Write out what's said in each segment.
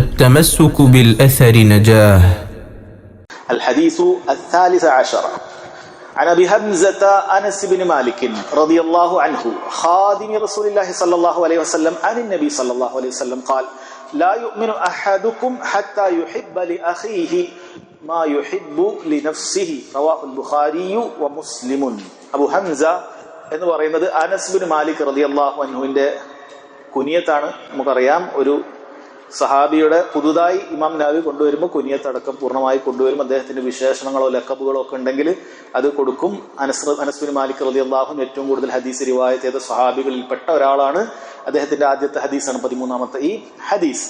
التمسك بالأثر نجاه. الحديث الثالث عشر عن أبي حمزة أنس بن مالك رضي الله عنه خادم رسول الله صلى الله عليه وسلم عن النبي صلى الله عليه وسلم قال لا يؤمن أحدكم حتى يحب لأخيه ما يحب لنفسه رواه البخاري ومسلم. അബു ഹംസ എന്ന് പറയുന്നത് അനസ് ബിൻ മാലിക് റളിയല്ലാഹു അൻഹുവിന്റെ കുനിയത്താണ്. നമുക്കറിയാം, ഒരു സഹാബിയുടെ പുതുതായി ഇമാം നവവി കൊണ്ടുവരുമ്പോൾ കുനിയത്തടക്കം പൂർണ്ണമായി കൊണ്ടുവരും. അദ്ദേഹത്തിന്റെ വിശേഷണങ്ങളോ ലഖബുകളോ ഒക്കെ ഉണ്ടെങ്കിൽ അത് കൊടുക്കും. അനസ് ബിൻ മാലിക് റളിയല്ലാഹു അൻഹു ഏറ്റവും കൂടുതൽ ഹദീസ് റിവായത്ത് ചെയ്ത സഹാബികളിൽപ്പെട്ട ഒരാളാണ്. അദ്ദേഹത്തിന്റെ ആദ്യത്തെ ഹദീസാണ് 13ാമത്തെ ഈ ഹദീസ്.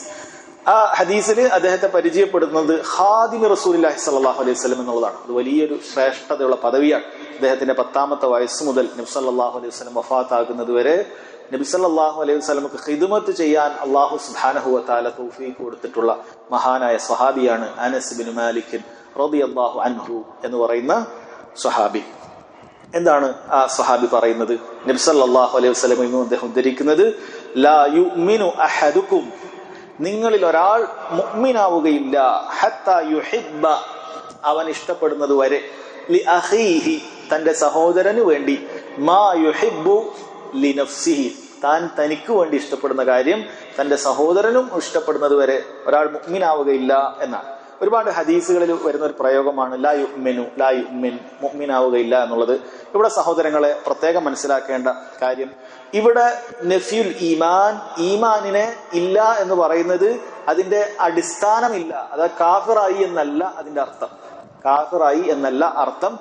ആ ഹദീസിൽ അദ്ദേഹത്തെ പരിചയപ്പെടുത്തുന്നത് ഖാദിമി റസൂലുള്ളാഹി സ്വല്ലല്ലാഹു അലൈഹി വസല്ലം എന്നുള്ളതാണ്. അത് വലിയൊരു ശ്രേഷ്ഠതയുള്ള പദവിയാണ്. അദ്ദേഹത്തിന്റെ 10ാമത്തെ വയസ്സ് മുതൽ നബി സല്ലല്ലാഹു അലൈഹി വസല്ലം വഫാത്താകുന്നത് വരെ നബി സല്ലല്ലാഹു അലൈഹി വസല്ലമക്ക് ഖിദ്മത്ത് ചെയ്യാൻ അല്ലാഹു സുബ്ഹാനഹു വ തആല തൗഫീഖ് കൊടുത്തിട്ടുള്ള മഹാനായ സ്വഹാബിയാണ് അനസ് ബിൻ മാലിക് റളിയല്ലാഹു അൻഹു എന്ന് പറയുന്ന സ്വഹാബി. എന്താണ് ആ സ്വഹാബി പറയുന്നത്? നബി സല്ലല്ലാഹു അലൈഹി വസല്ലമയിൽ നിന്ന് അദ്ദേഹം ഉദ്ധരിക്കുന്നത് ലാ യുഅ്മിനു അഹദുക്കും, നിങ്ങളിൽ ഒരാൾ മുഅ്മിനാവുകയില്ല, ഹത്താ യുഹിബ്ബ, അവൻ ഇഷ്ടപ്പെടുന്നത് വരെ, ലി അഖീഹി, തന്റെ സഹോദരന് വേണ്ടി, മാ യുഹിബ്ബു ലി നഫ്സിഹി, താൻ തനിക്ക് വേണ്ടി ഇഷ്ടപ്പെടുന്ന കാര്യം തന്റെ സഹോദരനും ഇഷ്ടപ്പെടുന്നത് വരെ ഒരാൾ മുഅ്മിനാവുകയില്ല എന്നാണ്. ഒരുപാട് ഹദീസുകളിൽ വരുന്ന ഒരു പ്രയോഗമാണ് ലാ യുഅ്മിനു, ലാ യുഅ്മിൻ, മുഅ്മിനാവുകയില്ല എന്നുള്ളത്. ഇവിടെ സഹോദരങ്ങളെ പ്രത്യേകം മനസ്സിലാക്കേണ്ട കാര്യം, ഇവിടെ നഫ്യുൽ ഈമാൻ, ഈമാനിനെ ഇല്ല എന്ന് പറയുന്നത് അതിന്റെ അടിസ്ഥാനമില്ല, അത് കാഫിറായി എന്നല്ല അതിന്റെ അർത്ഥം. കാഫിറായി എന്നല്ല അർത്ഥം,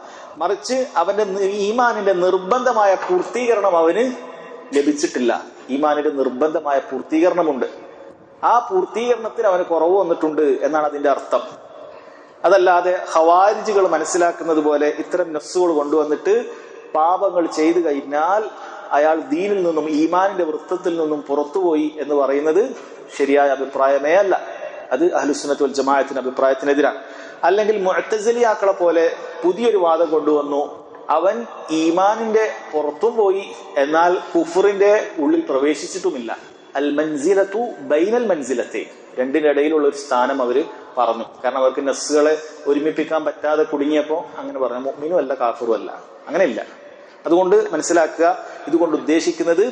മറിച്ച് അവന്റെ ഈമാനിന്റെ നിർബന്ധമായ പൂർത്തീകരണം അവന് ലഭിച്ചിട്ടില്ല. ഈമാനിന്റെ നിർബന്ധമായ പൂർത്തീകരണമുണ്ട്, ആ പൂർത്തീകരണത്തിൽ അവന് കുറവ് വന്നിട്ടുണ്ട് എന്നാണ് അതിന്റെ അർത്ഥം. അതല്ലാതെ ഖവാരിജികൾ മനസ്സിലാക്കുന്നത് പോലെ ഇത്തരം നഫ്സുകൾ കൊണ്ടുവന്നിട്ട് പാപങ്ങൾ ചെയ്തു കഴിഞ്ഞാൽ അയാൾ ദീനിൽ നിന്നും ഈമാനിന്റെ വൃത്തത്തിൽ നിന്നും പുറത്തുപോയി എന്ന് പറയുന്നത് ശരിയായ അഭിപ്രായമേ അല്ല. അത് അഹ്ലുസുന്നത്ത് വൽ ജമാഅത്തിന്റെ അഭിപ്രായത്തിനെതിരാണ്. അല്ലെങ്കിൽ മുഅ്തസിലിയാക്കളെ പോലെ പുതിയൊരു വാദം കൊണ്ടുവന്നു, അവൻ ഈമാനിന്റെ പുറത്തും പോയി എന്നാൽ കുഫറിന്റെ ഉള്ളിൽ പ്രവേശിച്ചിട്ടുമില്ല. അൽ മൻസിലത്തു ബൈനൽ മൻസിലത്തെ, രണ്ടിനിടയിലുള്ള ഒരു സ്ഥാനം അവര് പറഞ്ഞു. കാരണം അവർക്ക് നസ്സുകളെ ഒരുമിപ്പിക്കാൻ പറ്റാതെ കുടുങ്ങിയപ്പോ അങ്ങനെ പറഞ്ഞു, മുഅ്മിനും അല്ല കാഫിറും അല്ല, അങ്ങനെയില്ല. അതുകൊണ്ട് മനസ്സിലാക്കുക, ഇതുകൊണ്ട് ഉദ്ദേശിക്കുന്നത്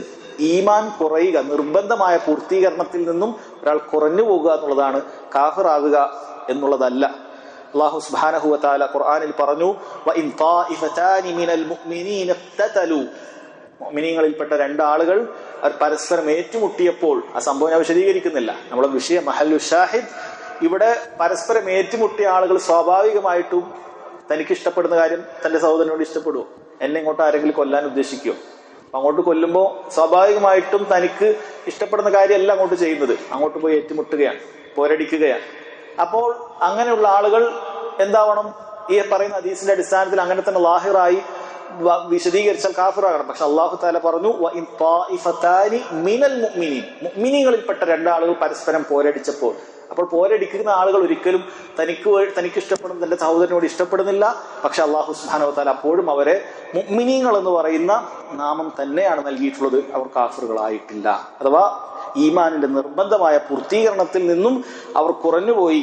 ഈമാൻ കുറയുക, നിർബന്ധമായ പൂർത്തീകരണത്തിൽ നിന്നും ഒരാൾ കുറഞ്ഞു പോകുക എന്നുള്ളതാണ്, കാഫിറാകുക എന്നുള്ളതല്ല. അല്ലാഹു സുബ്ഹാനഹു വ തആല ഖുർആനിൽ പറഞ്ഞു, വഇൻ ത്വാഇഫതാനി മിനൽ മുഅ്മിനീന ഇഖ്തതലു, മുഅ്മിനീങ്ങളിൽപ്പെട്ട രണ്ടാളുകൾ അവർ പരസ്പരം ഏറ്റുമുട്ടിയപ്പോൾ, ആ സംഭവം ഞാൻ വിശദീകരിക്കുന്നില്ല, നമ്മുടെ വിഷയം മഹല്ലു ഷാഹിദ്. ഇവിടെ പരസ്പരം ഏറ്റുമുട്ടിയ ആളുകൾ സ്വാഭാവികമായിട്ടും തനിക്ക് ഇഷ്ടപ്പെടുന്ന കാര്യം തന്റെ സഹോദരനോട് ഇഷ്ടപ്പെടുവോ? എന്നെ ഇങ്ങോട്ട് ആരെങ്കിലും കൊല്ലാൻ ഉദ്ദേശിക്കുമോ? അങ്ങോട്ട് കൊല്ലുമ്പോൾ സ്വാഭാവികമായിട്ടും തനിക്ക് ഇഷ്ടപ്പെടുന്ന കാര്യമല്ല അങ്ങോട്ട് ചെയ്യുന്നത്, അങ്ങോട്ട് പോയി ഏറ്റുമുട്ടുകയാണ്, പോരടിക്കുകയാണ്. അപ്പോൾ അങ്ങനെയുള്ള ആളുകൾ എന്താവണം? ഈ പറയുന്ന ഹദീസിന്റെ അടിസ്ഥാനത്തിൽ അങ്ങനെ തന്നെ ലാഹിറായി വിശദീകരിച്ചാൽ കാഫിറാകണം. പക്ഷെ അല്ലാഹു തആല പറഞ്ഞു, വഇൻ ത്വാഇഫതാനി മിനൽ മുഅ്മിനീൻ, മുഅ്മിനീങ്ങളിൽപ്പെട്ട രണ്ടാളുകൾ പരസ്പരം പോരടിച്ചപ്പോൾ. അപ്പോൾ പോരടിക്കുന്ന ആളുകൾ ഒരിക്കലും തനിക്ക് ഇഷ്ടപ്പെടുന്ന തന്റെ സഹോദരനോട് ഇഷ്ടപ്പെടുന്നില്ല. പക്ഷെ അല്ലാഹു സുബ്ഹാനഹു വ തആല അപ്പോഴും അവരെ മുഅ്മിനീങ്ങൾ എന്ന് പറയുന്ന നാമം തന്നെയാണ് നൽകിയിട്ടുള്ളത്, അവർ കാഫിറുകളായിട്ടില്ല. അഥവാ ഈമാനിന്റെ നിർബന്ധമായ പൂർത്തീകരണത്തിൽ നിന്നും അവർ കുറഞ്ഞുപോയി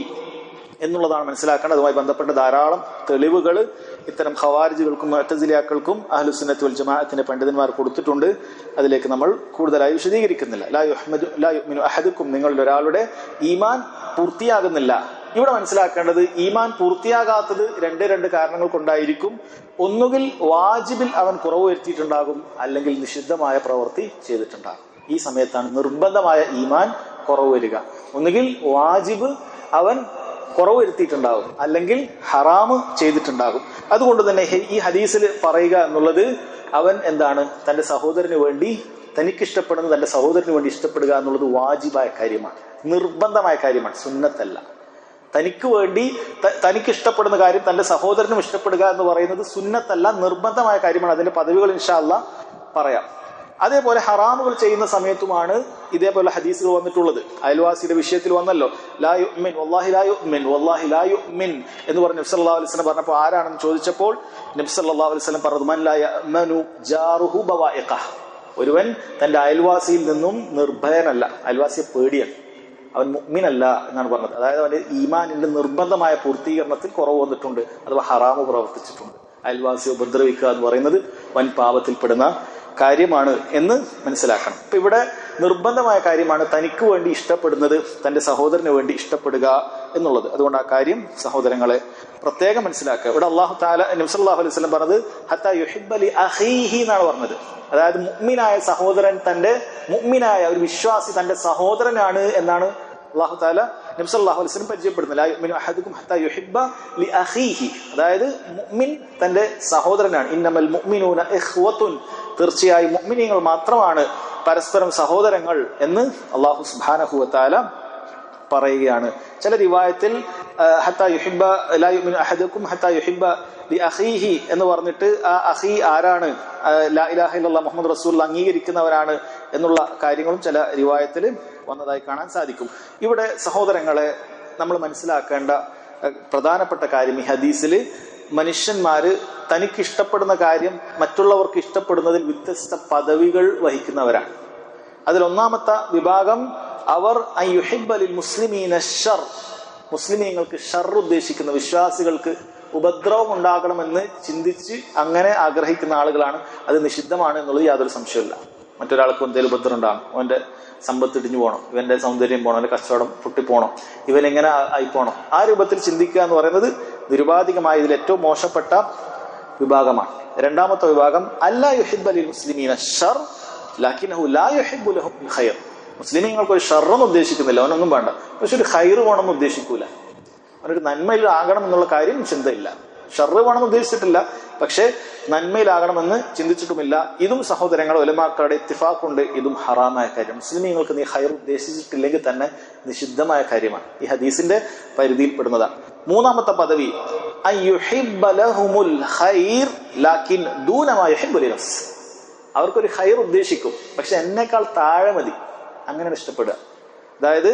എന്നുള്ളതാണ് മനസ്സിലാക്കേണ്ടത്. അതുമായി ബന്ധപ്പെട്ട ധാരാളം തെളിവുകൾ ഇത്തരം ഖവാരിജികൾക്കും മുഅ്തസിലിയാക്കൾക്കും അഹ്ലുസുന്നത്ത് വൽ ജമാഅത്തിന്റെ പണ്ഡിതന്മാർ കൊടുത്തിട്ടുണ്ട്. അതിലേക്ക് നമ്മൾ കൂടുതലായി വിശദീകരിക്കുന്നില്ല. ലാ യുഅ്മിനു അഹദുക്കും, നിങ്ങളിൽ ഒരാളുടെ ഈമാൻ പൂർത്തിയാകുന്നില്ല. ഇവിടെ മനസ്സിലാക്കേണ്ടത്, ഈമാൻ പൂർത്തിയാകാത്തത് രണ്ട് കാരണങ്ങൾ കൊണ്ടായിരിക്കും. ഒന്നുകിൽ വാജിബിൽ അവൻ കുറവ് വരുത്തിയിട്ടുണ്ടാകും, അല്ലെങ്കിൽ നിഷിദ്ധമായ പ്രവൃത്തി ചെയ്തിട്ടുണ്ടാകും. ഈ സമയത്താണ് നിർബന്ധമായ ഈമാൻ കുറവ് വരിക. ഒന്നുകിൽ വാജിബ് അവൻ കുറവ് വരുത്തിയിട്ടുണ്ടാകും, അല്ലെങ്കിൽ ഹറാമ് ചെയ്തിട്ടുണ്ടാകും. അതുകൊണ്ട് തന്നെ ഈ ഹദീസിൽ പറയുക എന്നുള്ളത്, അവൻ എന്താണ്, തന്റെ സഹോദരന് വേണ്ടി, തനിക്കിഷ്ടപ്പെടുന്നത് തന്റെ സഹോദരന് വേണ്ടി ഇഷ്ടപ്പെടുക എന്നുള്ളത് വാജിബായ കാര്യമാണ്, നിർബന്ധമായ കാര്യമാണ്, സുന്നത്തല്ല. തനിക്ക് വേണ്ടി തനിക്ക് ഇഷ്ടപ്പെടുന്ന കാര്യം തന്റെ സഹോദരനും ഇഷ്ടപ്പെടുക എന്ന് പറയുന്നത് സുന്നത്തല്ല, നിർബന്ധമായ കാര്യമാണ്. അതിന്റെ പദവികൾ ഇൻഷാ അല്ലാഹ് പറയാം. അതേപോലെ ഹറാമുകൾ ചെയ്യുന്ന സമയത്തുമാണ് ഇതേപോലെ ഹദീസുകൾ വന്നിട്ടുള്ളത്. അയൽവാസിയുടെ വിഷയത്തിൽ വന്നല്ലോ, ലാ യുഅ്മിൻ വല്ലാഹി ലാ യുഅ്മിൻ വല്ലാഹി ലാ യുഅ്മിൻ എന്ന് പറഞ്ഞ് നബി സല്ലല്ലാഹു അലൈഹി വസല്ലം പറഞ്ഞപ്പോൾ ആരാണെന്ന് ചോദിച്ചപ്പോൾ നബി സല്ലല്ലാഹു അലൈഹി വസല്ലം പറഞ്ഞു, മൻ ലാ യഅ്മനു ജാറുഹു ബവായിഖ, ഒരുവൻ തന്റെ അയൽവാസിയിൽ നിന്നും നിർഭയനല്ല, അയൽവാസിയെ പേടിയാണ്. അവൻ മുഅ്മിനല്ല എന്നാണ് പറഞ്ഞത്. അതായത് അവന്റെ ഈമാനിന്റെ നിർബന്ധമായ പൂർത്തീകരണത്തിൽ കുറവ് വന്നിട്ടുണ്ട്, അഥവാ ഹറാമ് പ്രവർത്തിച്ചിട്ടുണ്ട്. അയൽവാസിയെ ഉപദ്രവിക്കുക എന്ന് പറയുന്നത് വൻ പാപത്തിൽപ്പെടുന്ന കാര്യമാണ് എന്ന് മനസ്സിലാക്കണം. ഇപ്പൊ ഇവിടെ നിർബന്ധമായ കാര്യമാണ് തനിക്ക് വേണ്ടി ഇഷ്ടപ്പെടുന്നത് തന്റെ സഹോദരന് വേണ്ടി ഇഷ്ടപ്പെടുക എന്നുള്ളത്. അതുകൊണ്ട് ആ കാര്യം സഹോദരങ്ങളെ പ്രത്യേകം മനസ്സിലാക്കുക. ഇവിടെ അല്ലാഹു തആല നബി സല്ലല്ലാഹു അലൈഹി വസല്ലം പറഞ്ഞത് ഹത്താ യുഹിബ്ബ ലി അഖീഹി എന്നാണ് പറഞ്ഞത്. അതായത് മുഅ്മിനായ സഹോദരൻ മുഅ്മിനായ ഒരു വിശ്വാസി തന്റെ സഹോദരനാണ് എന്നാണ് അല്ലാഹു തആല നബി സല്ലല്ലാഹു അലൈഹി വസല്ലം പരിചയപ്പെടുന്നത്. ലാ യുഅ്മിനു അഹദുക്കും ഹത്താ യുഹിബ്ബ ലി അഖീഹി, അതായത് മുഅ്മിൻ തന്റെ സഹോദരനാണ്. ഇന്നമൽ മുഅ്മിനൂന ഇഖ്വത്തുൻ, തീർച്ചയായും മുഅ്മിനീങ്ങൾ മാത്രമാണ് പരസ്പരം സഹോദരങ്ങൾ എന്ന് അല്ലാഹു സുബ്ഹാനഹു വ തആല പറയുകയാണ്. ചില റിവായത്തിൽ ഹത്താ യുഹിബ്ബ ലാ യുഅ്മിനു അഹദുക്കും ഹത്താ യുഹിബ്ബ ലി അഖീഹി എന്ന് പറഞ്ഞിട്ട് ആ അഖീ ആരാണ്, ലാ ഇലാഹ ഇല്ലല്ലാഹ് മുഹമ്മദ് റസൂലുള്ളാഹ് അംഗീകരിക്കുന്നവരാണ് എന്നുള്ള കാര്യങ്ങളും ചില റിവായത്തിൽ വന്നതായി കാണാൻ സാധിക്കും. ഇവിടെ സഹോദരങ്ങളെ നമ്മൾ മനസ്സിലാക്കേണ്ട പ്രധാനപ്പെട്ട കാര്യം, ഈ ഹദീസിൽ മനുഷ്യന്മാര് തനിക്ക് ഇഷ്ടപ്പെടുന്ന കാര്യം മറ്റുള്ളവർക്ക് ഇഷ്ടപ്പെടുന്നതിൽ വ്യത്യസ്ത പദവികൾ വഹിക്കുന്നവരാണ്. അതിൽ ഒന്നാമത്തെ വിഭാഗം അവർ മുസ്ലിമീന ഷർ, മുസ്ലിമീങ്ങൾക്ക് ഷർ ഉദ്ദേശിക്കുന്ന, വിശ്വാസികൾക്ക് ഉപദ്രവം ഉണ്ടാകണമെന്ന് ചിന്തിച്ച് അങ്ങനെ ആഗ്രഹിക്കുന്ന ആളുകളാണ്. അത് നിഷിദ്ധമാണ് എന്നുള്ളത് യാതൊരു സംശയമില്ല. മറ്റൊരാൾക്ക് എന്തെങ്കിലും ഉപദ്രവം ഉണ്ടാകും, അവന്റെ സമ്പത്ത് ഇടിഞ്ഞു പോകണം, ഇവന്റെ സൗന്ദര്യം പോകണം, അവന്റെ കച്ചവടം പൊട്ടിപ്പോണം, ഇവൻ എങ്ങനെ ആയിപ്പോണം, ആ രൂപത്തിൽ ചിന്തിക്കുക എന്ന് പറയുന്നത് നിരുപാധികമായ ഇതിൽ ഏറ്റവും മോശപ്പെട്ട വിഭാഗമാണ്. രണ്ടാമത്തെ വിഭാഗം അല്ലാ യുഹിബ്ബു ലിൽ മുസ്ലിമീന ഷർ ലകിനഹു ലാ യുഹിബ്ബു ലഹും ഖൈർ, മുസ്ലിമീങ്ങൾക്ക് ഒരു ഷർറൊന്നും ഉദ്ദേശിക്കുന്നില്ല, അവനൊന്നും വേണ്ട, പക്ഷെ ഒരു ഖൈർ വേണമെന്ന് ഉദ്ദേശിക്കൂല, അവനൊരു നന്മയിൽ ആകണം എന്നുള്ള കാര്യം ചിന്തയില്ല. ഷർറ് വേണമെന്ന് ഉദ്ദേശിച്ചിട്ടില്ല, പക്ഷെ നന്മയിലാകണമെന്ന് ചിന്തിച്ചിട്ടുമില്ല. ഇതും സഹോദരങ്ങൾ ഉലമാക്കളുടെ ഇത്തിഫാഖുണ്ട്, ഇതും ഹറാമായ കാര്യം. മുസ്ലിമീങ്ങൾക്ക് നീ ഖൈർ ഉദ്ദേശിച്ചിട്ടില്ലെങ്കിൽ തന്നെ നിഷിദ്ധമായ കാര്യമാണ്, ഈ ഹദീസിന്റെ പരിധിയിൽപ്പെടുന്നതാണ്. മൂന്നാമത്തെ പദവി അവർക്കൊരു ഖൈർ ഉദ്ദേശിക്കും, പക്ഷെ എന്നേക്കാൾ താഴെ മതി, അങ്ങനെ ഇഷ്ടപ്പെടുക. അതായത്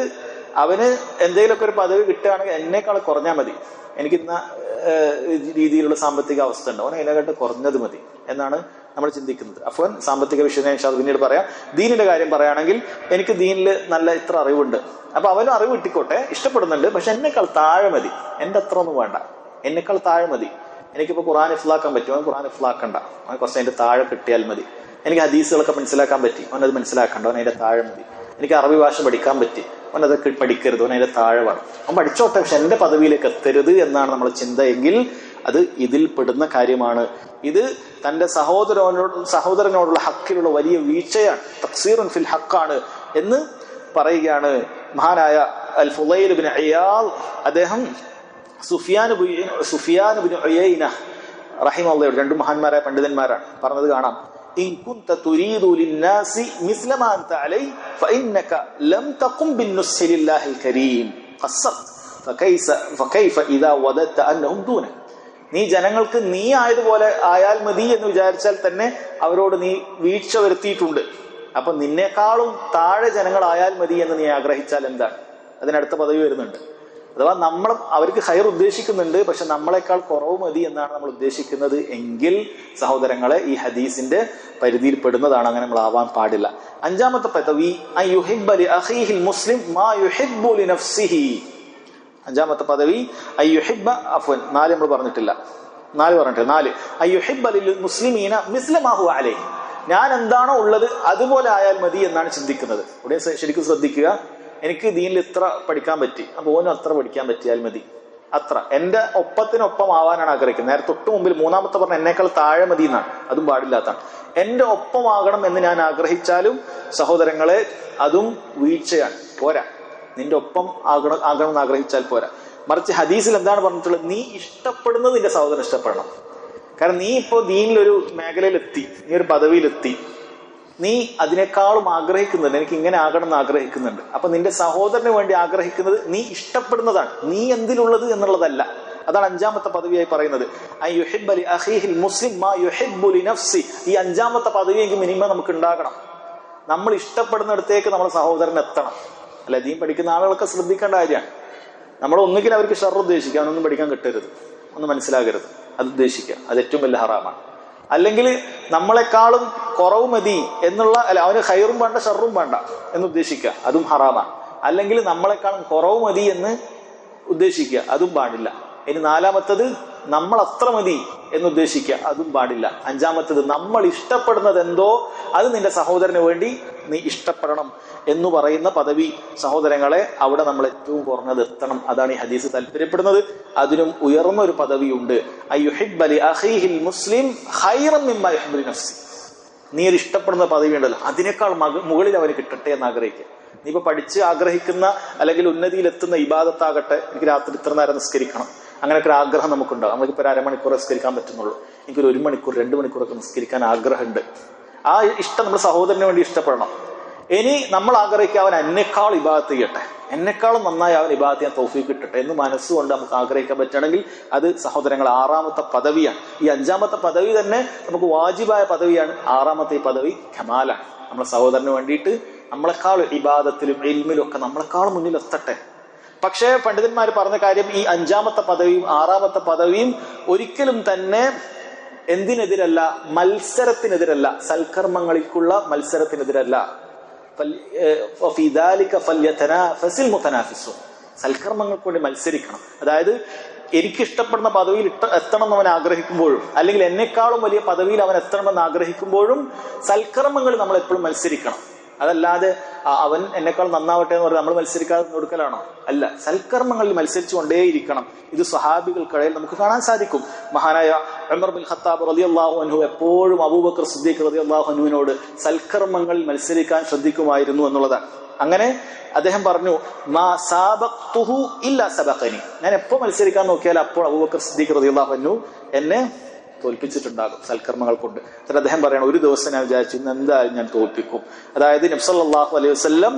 അവന് എന്തെങ്കിലുമൊക്കെ ഒരു പദവി കിട്ടുകയാണെങ്കിൽ എന്നേക്കാൾ കുറഞ്ഞാൽ മതി, എനിക്കിന്ന രീതിയിലുള്ള സാമ്പത്തിക അവസ്ഥ ഉണ്ട്, അവൻ അതിനെക്കാട്ട് കുറഞ്ഞത് മതി എന്നാണ് നമ്മൾ ചിന്തിക്കുന്നത്. അപ്പോൾ സാമ്പത്തിക വിഷയം ഞാൻ പിന്നീട് പറയാം. ദീനിന്റെ കാര്യം പറയുകയാണെങ്കിൽ എനിക്ക് ദീനിൽ നല്ല ഇത്ര അറിവുണ്ട്, അപ്പൊ അവനും അറിവ് കിട്ടിക്കോട്ടെ, ഇഷ്ടപ്പെടുന്നുണ്ട്, പക്ഷെ എന്നേക്കാൾ താഴെ മതി, എന്റെ അത്ര ഒന്നും വേണ്ട, എന്നേക്കാൾ താഴെ മതി. എനിക്കിപ്പോ ഖുർആൻ ഇഫ്ലാക്കാൻ പറ്റും, അവൻ ഖുർആൻ ഇഫ്ലാക്കണ്ട, അവൻ കുറച്ച് അതിന്റെ താഴെ കിട്ടിയാൽ മതി. എനിക്ക് ഹദീസുകളൊക്കെ മനസ്സിലാക്കാൻ പറ്റി, അവൻ അത് മനസ്സിലാക്കണ്ട, അവൻ അതിന്റെ താഴെ മതി. എനിക്ക് അറബി ഭാഷ പഠിക്കാൻ പറ്റി, അവൻ അതൊക്കെ പഠിക്കരുത്, അവൻ അതിന്റെ താഴെ വേണം, അവൻ പഠിച്ചോട്ടെ, പക്ഷെ എന്റെ പദവിയിലേക്ക് എത്തരുത് എന്നാണ് നമ്മൾ ചിന്തയെങ്കിൽ അത് ഇതിൽ പെടുന്ന കാര്യമാണ്. ഇത് തന്റെ സഹോദരനോടുള്ള ഹക്കിലുള്ള വലിയ വീഴ്ചയാണ്, തഖ്സീറുൻ ഫിൽ ഹഖാണ് എന്ന് പറയുകയാണ് മഹാനായ അൽ ഫുളൈൽ ഇബ്നു ഇയാദ്. അദ്ദേഹം സുഫിയാൻ ഇബ്നു ഉയൈന റഹിമഹുല്ലാഹ്, രണ്ടു മഹാന്മാരായ പണ്ഡിതന്മാരാണ്, പറഞ്ഞത് കാണാം, ഇൻ കുൻത തുരീദു ലിന്നാസി മിസ്ല മാ അൻത അലൈ ഫഇന്നക ലം തഖും ബിന്നുസ്ഹി ലില്ലാഹിൽ കരീം ഖസ്സത് ഫകൈഫ ഇദാ വദത്ത അന്നഹും ദൂന. നീ ജനങ്ങൾക്ക് നീ ആയതുപോലെ ആയാൽ മതി എന്ന് വിചാരിച്ചാൽ തന്നെ അവരോട് നീ വീഴ്ച വരുത്തിയിട്ടുണ്ട്. അപ്പൊ നിന്നേക്കാളും താഴെ ജനങ്ങളായാൽ മതി എന്ന് നീ ആഗ്രഹിച്ചാൽ എന്താണ്? അതിനടുത്ത പദവി വരുന്നുണ്ട്. അഥവാ നമ്മൾ അവർക്ക് ഖൈർ ഉദ്ദേശിക്കുന്നുണ്ട്, പക്ഷെ നമ്മളെക്കാൾ കുറവ് മതി എന്നാണ് നമ്മൾ ഉദ്ദേശിക്കുന്നത് എങ്കിൽ സഹോദരങ്ങളെ ഈ ഹദീസിന്റെ പരിധിയിൽ പെടുന്നതാണ്, അങ്ങനെ നമ്മൾ ആവാൻ പാടില്ല. അഞ്ചാമത്തെ പദവി അയ്യുഹിബ്ബ ലി അഖീഹിൽ മുസ്ലിം മാ യുഹിബ്ബു ലി നഫ്സിഹി. അഞ്ചാമത്തെ പദവി അയ്യുഹിബ്ബ, അഫ്വൻ 4 നമ്മൾ പറഞ്ഞിട്ടില്ല, 4 അയ്യുഹിബ്ബ ലിൽ മുസ്ലിമീന മിസ്ല മാ ഹുവ അലൈഹി, ഞാൻ എന്താണോ ഉള്ളത് അതുപോലെ ആയാൽ മതി എന്നാണ് ചിന്തിക്കുന്നത്. ഇവിടെ ശരിക്കും ശ്രദ്ധിക്കുക, എനിക്ക് ദീനിൽ ഇത്ര പഠിക്കാൻ പറ്റി, അപ്പൊ ഓനും അത്ര പഠിക്കാൻ പറ്റിയാൽ മതി, അത്ര എന്റെ ഒപ്പത്തിനൊപ്പം ആവാനാണ് ആഗ്രഹിക്കുന്നത്. നേരെ തൊട്ട് മുമ്പിൽ മൂന്നാമത്തെ പറഞ്ഞ എന്നേക്കാൾ താഴെ മതി എന്നാണ്, അതും പാടില്ലാത്താണ്. എന്റെ ഒപ്പമാകണം എന്ന് ഞാൻ ആഗ്രഹിച്ചാലും സഹോദരങ്ങളെ അതും വീഴ്ചയാണ്, പോരാ. നിന്റെ ഒപ്പം ആകണം എന്ന് ആഗ്രഹിച്ചാൽ പോരാ. മറിച്ച് ഹദീസിൽ എന്താണ് പറഞ്ഞിട്ടുള്ളത്? നീ ഇഷ്ടപ്പെടുന്നത് നിന്റെ സഹോദരൻ ഇഷ്ടപ്പെടണം. കാരണം നീ ഇപ്പോ ദീനിലൊരു മേഖലയിലെത്തി, നീ ഒരു പദവിയിലെത്തി, നീ അതിനേക്കാളും ആഗ്രഹിക്കുന്നുണ്ട്, എനിക്ക് ഇങ്ങനെ ആകണം എന്ന് ആഗ്രഹിക്കുന്നുണ്ട്. അപ്പൊ നിന്റെ സഹോദരന് വേണ്ടി ആഗ്രഹിക്കുന്നത് നീ ഇഷ്ടപ്പെടുന്നതാണ്, നീ എന്തിലുള്ളത് എന്നുള്ളതല്ല. അതാണ് അഞ്ചാമത്തെ പദവിയായി പറയുന്നത്. അയ്യുഹിബ്ബ ലി അഖീഹിൽ മുസ്ലിം മാ യുഹിബ്ബു ലി നഫ്സി. ഈ അഞ്ചാമത്തെ പദവിയെങ്കിൽ മിനിമം നമുക്ക് ഉണ്ടാകണം. നമ്മൾ ഇഷ്ടപ്പെടുന്നിടത്തേക്ക് നമ്മുടെ സഹോദരൻ എത്തണം. അല്ലെ, ദീൻ പഠിക്കുന്ന ആളുകളൊക്കെ ശ്രദ്ധിക്കേണ്ട കാര്യമാണ്. നമ്മൾ ഒന്നുകിൽ അവർക്ക് ഷർ ഉദ്ദേശിക്കുക, അവനൊന്നും പഠിക്കാൻ കിട്ടരുത്, ഒന്നും മനസ്സിലാകരുത്, അത് ഉദ്ദേശിക്കുക, അത് ഏറ്റവും വലിയ ഹറാമാണ്. അല്ലെങ്കിൽ നമ്മളെക്കാളും കുറവ് മതി എന്നുള്ള, അല്ല അവന് ഖൈറും വേണ്ട ഷർറും വേണ്ട എന്ന് ഉദ്ദേശിക്കുക, അതും ഹറാമാണ്. അല്ലെങ്കിൽ നമ്മളെക്കാളും കുറവ് മതി എന്ന് ഉദ്ദേശിക്കുക, അതും പാടില്ല. ഇനി നാലാമത്തത് നമ്മൾ അത്ര മതി എന്ന് ഉദ്ദേശിക്കുക, അതും പാടില്ല. അഞ്ചാമത്തത് നമ്മൾ ഇഷ്ടപ്പെടുന്നത് എന്തോ അത് നിന്റെ സഹോദരന് വേണ്ടി നീ ഇഷ്ടപ്പെടണം എന്ന് പറയുന്ന പദവി സഹോദരങ്ങളെ അവിടെ നമ്മൾ ഏറ്റവും കുറഞ്ഞത് എത്തണം. അതാണ് ഈ ഹദീസ് താല്പര്യപ്പെടുന്നത്. അതിനും ഉയർന്ന ഒരു പദവിയുണ്ട്. അയ്യുഹിബ്ബ ലി അഖീഹിൽ മുസ്ലിം ഖൈറൻ മിമ്മാ യുഹിബ്ബു ലിനഫ്സി. നീ ഒരു ഇഷ്ടപ്പെടുന്ന പദവി ഉണ്ടല്ലോ, അതിനേക്കാൾ മുകളിൽ അവന് കിട്ടട്ടെ എന്ന് ആഗ്രഹിക്കുക. നീ ഇപ്പൊ പഠിച്ച് ആഗ്രഹിക്കുന്ന അല്ലെങ്കിൽ ഉന്നതിയിലെത്തുന്ന ഇബാദത്താകട്ടെ, എനിക്ക് രാത്രി ഇത്ര നേരം നിസ്കരിക്കണം, അങ്ങനെയൊക്കെ ഒരു ആഗ്രഹം നമുക്കുണ്ടാകും. നമുക്കിപ്പോൾ ഒരു അരമണിക്കൂർ നിസ്കരിക്കാൻ പറ്റുന്നുള്ളൂ, എനിക്കൊരു 1 മണിക്കൂർ 2 മണിക്കൂറൊക്കെ നിസ്കരിക്കാൻ ആഗ്രഹമുണ്ട്. ആ ഇഷ്ടം നമ്മൾ സഹോദരന് വേണ്ടി ഇഷ്ടപ്പെടണം. ഇനി നമ്മൾ ആഗ്രഹിക്കുക അവൻ എന്നെക്കാൾ ഇബാദത്ത് ചെയ്യട്ടെ, എന്നെക്കാളും നന്നായി അവൻ ഇബാദത്ത് ചെയ്യാൻ തൗഫീഖ് കിട്ടട്ടെ എന്ന് മനസ്സുകൊണ്ട് നമുക്ക് ആഗ്രഹിക്കാൻ പറ്റുകയാണെങ്കിൽ അത് സഹോദരങ്ങൾ 6ാമത്തെ പദവിയാണ്. ഈ 5ാമത്തെ പദവി തന്നെ നമുക്ക് വാജിബായ പദവിയാണ്. 6ാമത്തെ ഈ പദവി കമാലാണ്. നമ്മളെ സഹോദരന് വേണ്ടിയിട്ട് നമ്മളെക്കാൾ ഇബാദത്തിലും ഇൽമിലും ഒക്കെ നമ്മളെക്കാൾ മുന്നിൽ എത്തട്ടെ. പക്ഷേ പണ്ഡിതന്മാർ പറഞ്ഞ കാര്യം, ഈ 5ാമത്തെ പദവിയും 6ാമത്തെ പദവിയും ഒരിക്കലും തന്നെ എന്തിനെതിരല്ല? മത്സരത്തിനെതിരല്ല, സൽക്കർമ്മങ്ങളിലേക്കുള്ള മത്സരത്തിനെതിരല്ല. സൽക്കർമ്മങ്ങൾക്ക് വേണ്ടി മത്സരിക്കണം. അതായത് എനിക്കിഷ്ടപ്പെടുന്ന പദവിയിൽ എത്തണം എന്ന് അവൻ ആഗ്രഹിക്കുമ്പോഴും അല്ലെങ്കിൽ എന്നെക്കാളും വലിയ പദവിയിൽ അവൻ എത്തണമെന്ന് ആഗ്രഹിക്കുമ്പോഴും സൽക്കർമ്മങ്ങൾ നമ്മൾ എപ്പോഴും മത്സരിക്കണം. അതല്ലാതെ അവൻ എന്നെക്കാൾ നന്നാവട്ടെ എന്ന് പറഞ്ഞാൽ നമ്മൾ മത്സരിക്കാതെ കൊടുക്കലാണോ? അല്ല, സൽക്കർമ്മങ്ങളിൽ മത്സരിച്ചു കൊണ്ടേയിരിക്കണം. ഇത് സ്വഹാബികൾക്കിടയിൽ നമുക്ക് കാണാൻ സാധിക്കും. മഹാനായ ഉമർ ബിൻ ഖത്താബ് റളിയല്ലാഹു അൻഹു എപ്പോഴും അബൂബക്കർ സിദ്ദീഖ് റളിയല്ലാഹു അൻഹുവിനോട് സൽക്കർമ്മങ്ങളിൽ മത്സരിക്കാൻ ശ്രദ്ധിക്കുമായിരുന്നു എന്നുള്ളതാണ്. അങ്ങനെ അദ്ദേഹം പറഞ്ഞു, മാ സാബഖ്തുഹു ഇല്ലാ സബഖനി, ഞാൻ എപ്പോ മത്സരിക്കാൻ നോക്കിയാൽ അപ്പോൾ അബൂബക്കർ സിദ്ദീഖ് റളിയല്ലാഹു അൻഹു എന്നെ തോൽപ്പിച്ചിട്ടുണ്ടാകും സൽക്കർമ്മങ്ങൾ കൊണ്ട്. എന്നിട്ട് അദ്ദേഹം പറയണം, ഒരു ദിവസം ഞാൻ വിചാരിച്ചു ഇന്ന് എന്തായാലും ഞാൻ തോൽപ്പിക്കും. അതായത് നബി സല്ലല്ലാഹു അലൈഹി വസല്ലം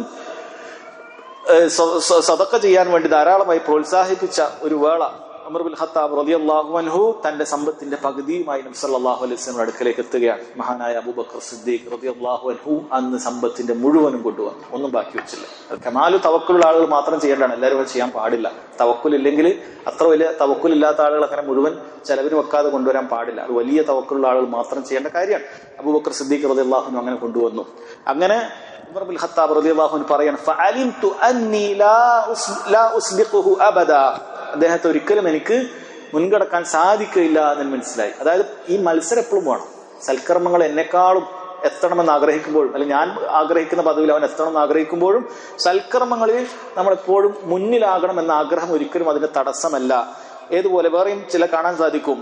സദഖ ചെയ്യാൻ വേണ്ടി ധാരാളമായി പ്രോത്സാഹിപ്പിച്ച ഒരു വേള ഉമർ ബിൻ ഖത്താബ് റളിയല്ലാഹു അൻഹു തന്റെ സമ്പത്തിന്റെ പകുതിയുമായി നബി സല്ലല്ലാഹു അലൈഹി വസല്ലം അടുക്കലേക്ക് എത്തുകയാണ്. മഹാനായ അബൂബക്കർ സിദ്ദീഖ് റളിയല്ലാഹു അൻഹു അന്ന് സമ്പത്തിന്റെ മുഴുവനും കൊണ്ടുവന്നു, ഒന്നും ബാക്കി വെച്ചില്ല. കമാലു തവക്കുലുള്ള ആളുകൾ മാത്രം ചെയ്യേണ്ടതാണ്, എല്ലാവരും ചെയ്യാൻ പാടില്ല. തവക്കുലില്ലെങ്കിൽ, അത്ര വലിയ തവക്കുലില്ലാത്ത ആളുകൾ അങ്ങനെ മുഴുവൻ ചെലവിന് വെക്കാതെ കൊണ്ടുവരാൻ പാടില്ല. അത് വലിയ തവക്കുലുള്ള ആളുകൾ മാത്രം ചെയ്യേണ്ട കാര്യമാണ്. അബൂബക്കർ സിദ്ദീഖ് റളിയല്ലാഹു അൻഹു അങ്ങനെ കൊണ്ടുവന്നു. അങ്ങനെ ഉമർ ബിൻ ഖത്താബ് റളിയല്ലാഹു അൻഹു പറയാണ്, ഫഅലിംതു അന്നി ലാ ഉസ്ബിഖുഹു അബദാ, അദ്ദേഹത്തെ ഒരിക്കലും എനിക്ക് മുൻകടക്കാൻ സാധിക്കില്ല എന്ന് മനസ്സിലായി. അതായത് ഈ മത്സരം എപ്പോഴും വേണം. സൽക്കർമ്മങ്ങൾ എന്നെക്കാളും എത്തണമെന്ന് ആഗ്രഹിക്കുമ്പോഴും അല്ലെങ്കിൽ ഞാൻ ആഗ്രഹിക്കുന്ന പദവിയിൽ അവൻ എത്തണമെന്ന് ആഗ്രഹിക്കുമ്പോഴും സൽക്കർമ്മങ്ങളിൽ നമ്മളെപ്പോഴും മുന്നിലാകണം എന്ന ആഗ്രഹം ഒരിക്കലും അതിന്റെ തടസ്സമല്ല. ഏതുപോലെ വേറെയും ചില കാണാൻ സാധിക്കും.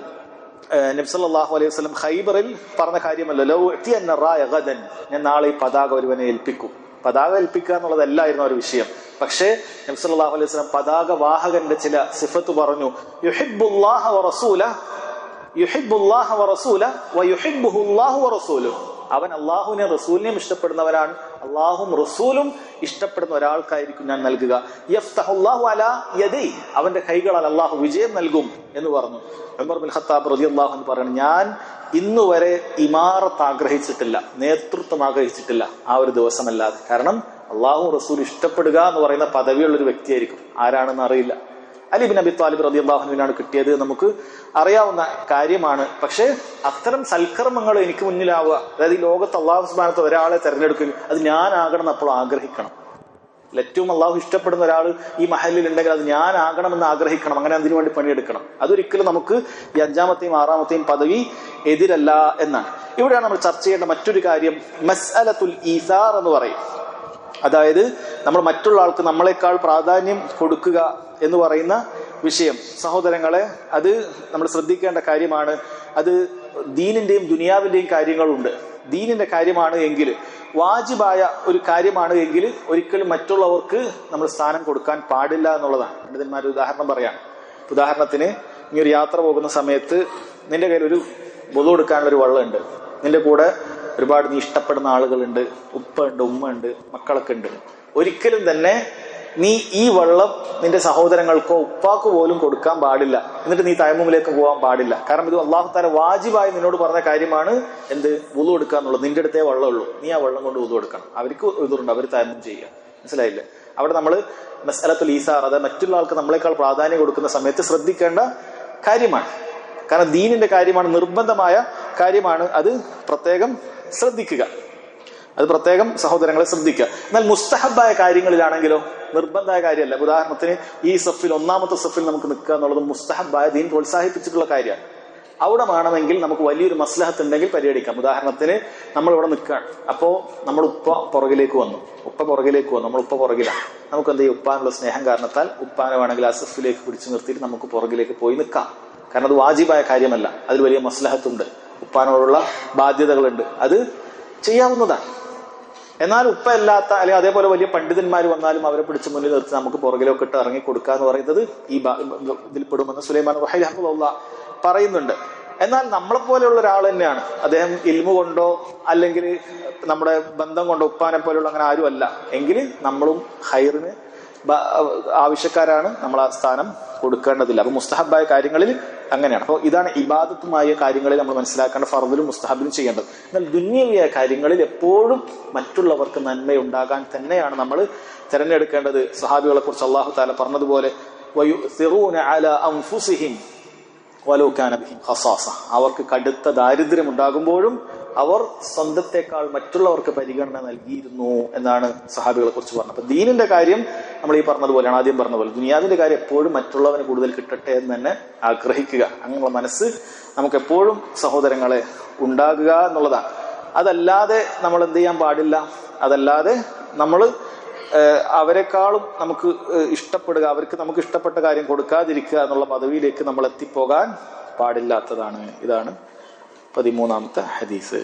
നബി സല്ലല്ലാഹു അലൈഹി വസല്ലം ഖൈബറിൽ പറഞ്ഞ കാര്യമല്ലോ, ലൗ ഉഅ്തിയന്ന റായ ഗദൻ, ഞാൻ നാളെ ഈ പതാക ഒരുവനെ ഏൽപ്പിക്കും. പതാക ഏൽപ്പിക്കുക എന്നുള്ളതല്ലായിരുന്നു ഒരു വിഷയം. പക്ഷേ നബി സല്ലല്ലാഹു അലൈഹി വസല്ലം പതാക വാഹകന്റെ ചില സിഫത്ത് പറഞ്ഞു. യുഹിബ്ബുല്ലാഹ വറസൂലഹു വയുഹിബ്ബുഹുല്ലാഹു വറസൂലുഹു, അവൻ അള്ളാഹുവിനെ റസൂലിനെയും ഇഷ്ടപ്പെടുന്നവരാണ്, അള്ളാഹും റസൂലും ഇഷ്ടപ്പെടുന്ന ഒരാൾക്കായിരിക്കും ഞാൻ നൽകുക. യഫ്തഹുല്ലാഹു അലാ യദൈ, അവന്റെ കൈകളാൽ അള്ളാഹു വിജയം നൽകും എന്ന് പറഞ്ഞു. ഉമർ ബിൻ ഖത്താബ് റളിയല്ലാഹു അൻഹു പറഞ്ഞു, ഞാൻ ഇന്നുവരെ ഇമാറത്ത് ആഗ്രഹിച്ചിട്ടില്ല, നേതൃത്വം ആഗ്രഹിച്ചിട്ടില്ല ആ ഒരു ദിവസമല്ലാതെ. കാരണം അള്ളാഹു റസൂൽ ഇഷ്ടപ്പെടുക എന്ന് പറയുന്ന പദവിയുള്ളൊരു വ്യക്തിയായിരിക്കും. ആരാണെന്ന് അറിയില്ല. അലി ബിൻ അബി ത്വാലിബ് റളിയല്ലാഹു അൻഹുവിനാണ് കിട്ടിയത്, നമുക്ക് അറിയാവുന്ന കാര്യമാണ്. പക്ഷെ അത്തരം സൽക്കർമ്മങ്ങൾ എനിക്ക് മുന്നിലാവുക, അതായത് ഈ ലോകത്ത് അള്ളാഹു സുബ്ഹാനഹു ഒരാളെ തെരഞ്ഞെടുക്കുക, അത് ഞാനാകണമെന്ന് അപ്പോൾ ആഗ്രഹിക്കണം. ഏറ്റവും അള്ളാഹു ഇഷ്ടപ്പെടുന്ന ഒരാൾ ഈ മഹലിൽ ഉണ്ടെങ്കിൽ അത് ഞാനാകണമെന്ന് ആഗ്രഹിക്കണം, അങ്ങനെ അതിനു വേണ്ടി പണിയെടുക്കണം. അതൊരിക്കലും നമുക്ക് ഈ 5ാമത്തെയും 6ാമത്തെയും പദവി എതിരല്ല എന്നാണ്. ഇവിടെയാണ് നമ്മൾ ചർച്ച ചെയ്യേണ്ട മറ്റൊരു കാര്യം, മസ്അലത്തുൽ ഈസാർ എന്ന് പറയും. അതായത് നമ്മൾ മറ്റുള്ള ആൾക്ക് നമ്മളെക്കാൾ പ്രാധാന്യം കൊടുക്കുക എന്ന് പറയുന്ന വിഷയം. സഹോദരങ്ങളെ, അത് നമ്മൾ ശ്രദ്ധിക്കേണ്ട കാര്യമാണ്. അത് ദീനിന്റെയും ദുനിയാവിന്റെയും കാര്യങ്ങളുണ്ട്. ദീനിന്റെ കാര്യമാണ് എങ്കിൽ, വാജിബായ ഒരു കാര്യമാണ് എങ്കിൽ ഒരിക്കലും മറ്റുള്ളവർക്ക് നമ്മൾ സ്ഥാനം കൊടുക്കാൻ പാടില്ല എന്നുള്ളതാണ്. പണ്ഡിതന്മാർ ഉദാഹരണം പറയാണ്. ഉദാഹരണത്തിന്, നീ ഒരു യാത്ര പോകുന്ന സമയത്ത് നിന്റെ കയ്യിൽ ഒരു വുളു എടുക്കാനുള്ള ഒരു വെള്ളമുണ്ട്, നിന്റെ കൂടെ ഒരുപാട് നീ ഇഷ്ടപ്പെടുന്ന ആളുകളുണ്ട്, ഉപ്പ ഉണ്ട്, ഉമ്മ ഉണ്ട്, മക്കളൊക്കെ ഉണ്ട്. ഒരിക്കലും തന്നെ നീ ഈ വെള്ളം നിന്റെ സഹോദരങ്ങൾക്കോ ഉപ്പാക്കോ പോലും കൊടുക്കാൻ പാടില്ല. എന്നിട്ട് നീ തയമ്മുമിലേക്ക് പോകാൻ പാടില്ല. കാരണം ഇത് അല്ലാഹു തആല വാജിബായി നിന്നോട് പറഞ്ഞ കാര്യമാണ്. എന്ത്? വുളു എടുക്കുക എന്നുള്ളത്. നിന്റെ അടുത്തേ വെള്ളമുള്ളൂ, നീ ആ വെള്ളം കൊണ്ട് വുളു എടുക്കണം. അവർക്ക് ഉദുറുണ്ട്, അവർ തയമ്മും ചെയ്യുക. മനസ്സിലായില്ലേ? അവിടെ നമ്മൾ മസ്അലത്തുൽ ഈസാർ, അതായത് മറ്റുള്ള ആൾക്ക് നമ്മളെക്കാൾ പ്രാധാന്യം കൊടുക്കുന്ന സമയത്ത് ശ്രദ്ധിക്കേണ്ട കാര്യമാണ്. കാരണം ദീനിന്റെ കാര്യമാണ്, നിർബന്ധമായ കാര്യമാണ്. അത് പ്രത്യേകം ശ്രദ്ധിക്കുക. അത് പ്രത്യേകം സഹോദരങ്ങളെ ശ്രദ്ധിക്കുക. എന്നാൽ മുസ്തഹബായ കാര്യങ്ങളിലാണെങ്കിലോ നിർബന്ധമായ കാര്യമല്ല. ഉദാഹരണത്തിന് ഈ സഫിൽ, ഒന്നാമത്തെ സഫിൽ നമുക്ക് നിൽക്കുക എന്നുള്ളത് മുസ്തഹബായ, ദീൻ പ്രോത്സാഹിപ്പിച്ചിട്ടുള്ള കാര്യമാണ്. അവിടെ വേണമെങ്കിൽ നമുക്ക് വലിയൊരു മസ്ലഹത്ത് ഉണ്ടെങ്കിൽ പരിഗണിക്കാം. ഉദാഹരണത്തിന് നമ്മൾ ഇവിടെ നിൽക്കുകയാണ്, അപ്പോ നമ്മൾ ഉപ്പ പുറകിലേക്ക് വന്നു, നമ്മൾ ഉപ്പ പുറകിലാണ്. നമുക്ക് എന്ത് ചെയ്യും? ഉപ്പാനുള്ള സ്നേഹം കാരണത്താൽ ഉപ്പാനെ വേണമെങ്കിൽ ആ സഫിലേക്ക് പിടിച്ചു നിർത്തിയിട്ട് നമുക്ക് പുറകിലേക്ക് പോയി നിൽക്കാം. കാരണം അത് വാജിബായ കാര്യമല്ല, അതിൽ വലിയ മസ്ലഹത്തുണ്ട്, ഉപ്പാനോടുള്ള ബാധ്യതകളുണ്ട്, അത് ചെയ്യാവുന്നതാണ്. എന്നാൽ ഉപ്പ അല്ലാത്ത അല്ലെങ്കിൽ അതേപോലെ വലിയ പണ്ഡിതന്മാർ വന്നാലും അവരെ പിടിച്ച് മുന്നിൽ നിർത്തി നമുക്ക് പുറകിലൊക്കെ ഇട്ട് ഇറങ്ങി കൊടുക്കുക എന്ന് പറയുന്നത് ഈ ഇതിൽപ്പെടുമെന്ന് സുലൈമാൻ റഹീൽ റഹിമഹുല്ലാഹ് പറയുന്നുണ്ട്. എന്നാൽ നമ്മളെപ്പോലെയുള്ള ഒരാൾ തന്നെയാണ്, അദ്ദേഹം ഇൽമു കൊണ്ടോ അല്ലെങ്കിൽ നമ്മുടെ ബന്ധം കൊണ്ടോ ഉപ്പാനെ പോലെയുള്ള അങ്ങനെ ആരും അല്ല എങ്കിൽ നമ്മളും ഖൈറിന് ആവശ്യക്കാരാണ്, നമ്മൾ ആ സ്ഥാനം കൊടുക്കേണ്ടതില്ല. അപ്പൊ മുസ്തഹബായ കാര്യങ്ങളിൽ അങ്ങനെയാണ്. അപ്പോൾ ഇതാണ് ഇബാദത്തുമായ കാര്യങ്ങളിൽ നമ്മൾ മനസ്സിലാക്കേണ്ട ഫർദിലും മുസ്തഹബിലും ചെയ്യേണ്ടത്. എന്നാൽ ദുന്യവിയായ കാര്യങ്ങളിൽ എപ്പോഴും മറ്റുള്ളവർക്ക് നന്മയുണ്ടാകാൻ തന്നെയാണ് നമ്മൾ തിരഞ്ഞെടുക്കേണ്ടത്. സഹാബികളെ കുറിച്ച് അല്ലാഹു തആല പറഞ്ഞതുപോലെ വയുസിറൂന അലാ അൻഫുസിഹിം വലൗ കാന ബിഹിം ഖസാസ, അവർക്ക് കടുത്ത ദാരിദ്ര്യം ഉണ്ടാകുമ്പോഴും അവർ സ്വന്തത്തെക്കാൾ മറ്റുള്ളവർക്ക് പരിഗണന നൽകിയിരുന്നു എന്നാണ് സഹാബികളെ കുറിച്ച് പറഞ്ഞത്. അപ്പൊ ദീനിന്റെ കാര്യം നമ്മൾ ഈ പറഞ്ഞതുപോലെയാണ്, ആദ്യം പറഞ്ഞ പോലെ ദുനിയാവിന്റെ കാര്യം എപ്പോഴും മറ്റുള്ളവന് കൂടുതൽ കിട്ടട്ടെ എന്ന് തന്നെ ആഗ്രഹിക്കുക. അങ്ങനെയുള്ള മനസ്സ് നമുക്ക് എപ്പോഴും സഹോദരങ്ങളെ ഉണ്ടാകുക എന്നുള്ളതാണ്. അതല്ലാതെ നമ്മൾ എന്ത് ചെയ്യാൻ പാടില്ല, അതല്ലാതെ നമ്മൾ അവരെക്കാളും നമുക്ക് ഇഷ്ടപ്പെടുക, അവർക്ക് നമുക്ക് ഇഷ്ടപ്പെട്ട കാര്യം കൊടുക്കാതിരിക്കുക എന്നുള്ള പദവിയിലേക്ക് നമ്മൾ എത്തിപ്പോകാൻ പാടില്ലാത്തതാണ്. ഇതാണ് 13ാമത്തെ ഹദീസ്.